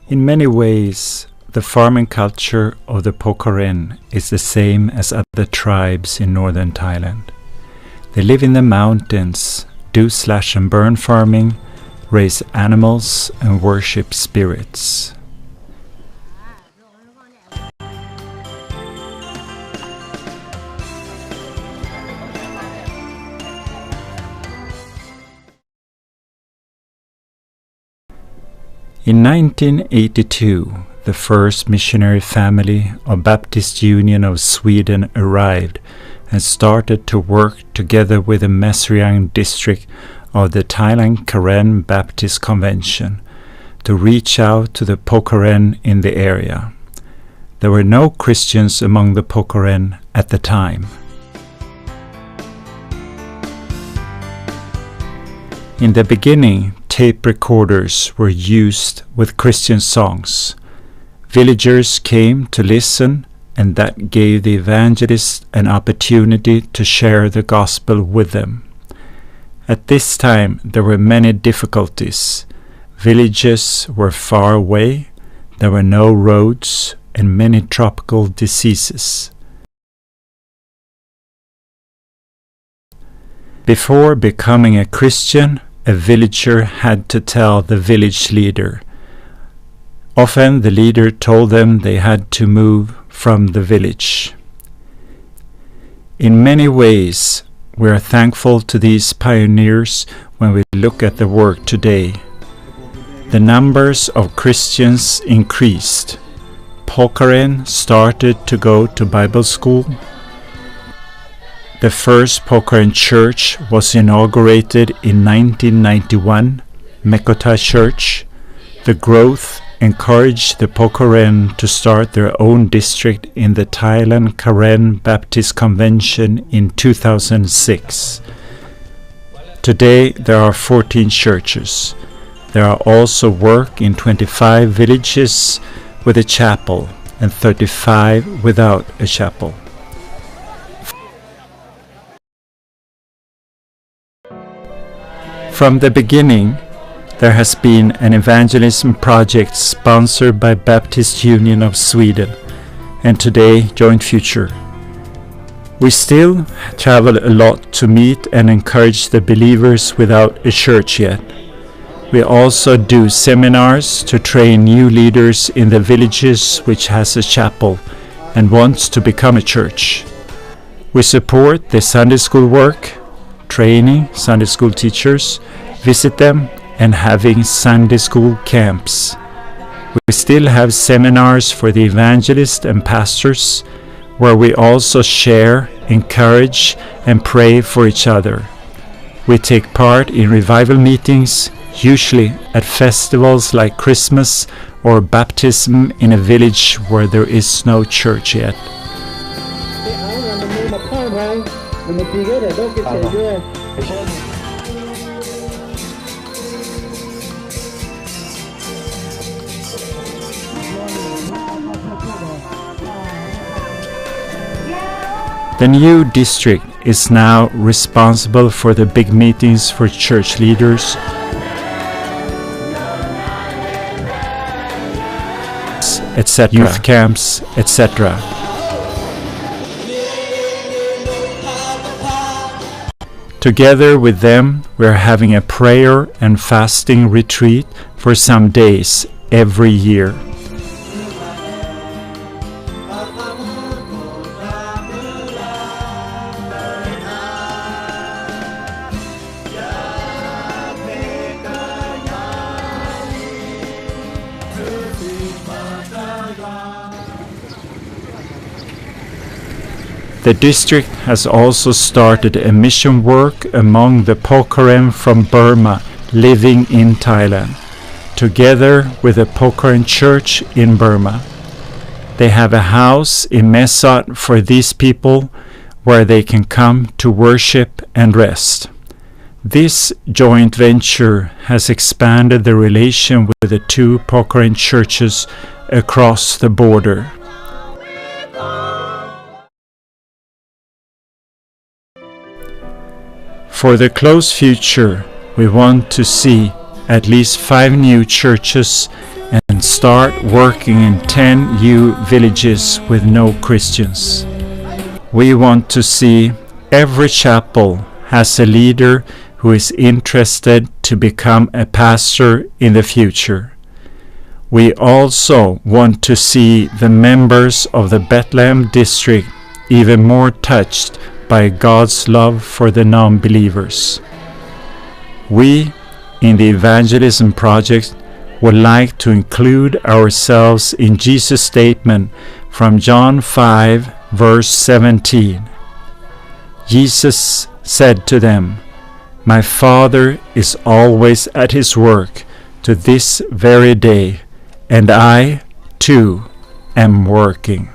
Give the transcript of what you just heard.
In many ways, the farming culture of the Pwo Karen is the same as other tribes in northern Thailand. They live in the mountains, do slash and burn farming, raise animals and worship spirits. In 1982, the first missionary family of Baptist Union of Sweden arrived and started to work together with the Mesriang district of the Thailand Karen Baptist Convention to reach out to the Pwo Karen in the area. There were no Christians among the Pwo Karen at the time. In the beginning, tape recorders were used with Christian songs. Villagers came to listen, and that gave the evangelists an opportunity to share the gospel with them. At this time, there were many difficulties. Villages were far away, there were no roads, and many tropical diseases. Before becoming a Christian, a villager had to tell the village leader. Often the leader told them they had to move from the village. In many ways, we are thankful to these pioneers when we look at the work today. The numbers of Christians increased. Pwo Karen started to go to Bible school. The first Pwo Karen church was inaugurated in 1991, Mekota Church. The growth encouraged the Pwo Karen to start their own district in the Thailand Karen Baptist Convention in 2006. Today there are 14 churches. There are also work in 25 villages with a chapel and 35 without a chapel. From the beginning, there has been an evangelism project sponsored by Baptist Union of Sweden and today Joint Future. We still travel a lot to meet and encourage the believers without a church yet. We also do seminars to train new leaders in the villages which has a chapel and wants to become a church. We support the Sunday school work, training Sunday school teachers, visit them, and having Sunday school camps. We still have seminars for the evangelists and pastors, where we also share, encourage, and pray for each other. We take part in revival meetings, usually at festivals like Christmas or baptism in a village where there is no church yet. The new district is now responsible for the big meetings for church leaders, etc., youth camps, etc. Together with them, we are having a prayer and fasting retreat for some days every year. The district has also started a mission work among the Pwo Karen from Burma living in Thailand, together with the Pwo Karen church in Burma. They have a house in Mesot for these people where they can come to worship and rest. This joint venture has expanded the relation with the two Pwo Karen churches across the border. For the close future, we want to see at least 5 new churches and start working in 10 new villages with no Christians. We want to see every chapel has a leader who is interested to become a pastor in the future. We also want to see the members of the Bethlehem district even more touched by God's love for the non-believers. We, in the Evangelism project, would like to include ourselves in Jesus' statement from John 5, verse 17. Jesus said to them, "My Father is always at his work to this very day, and I, too, am working."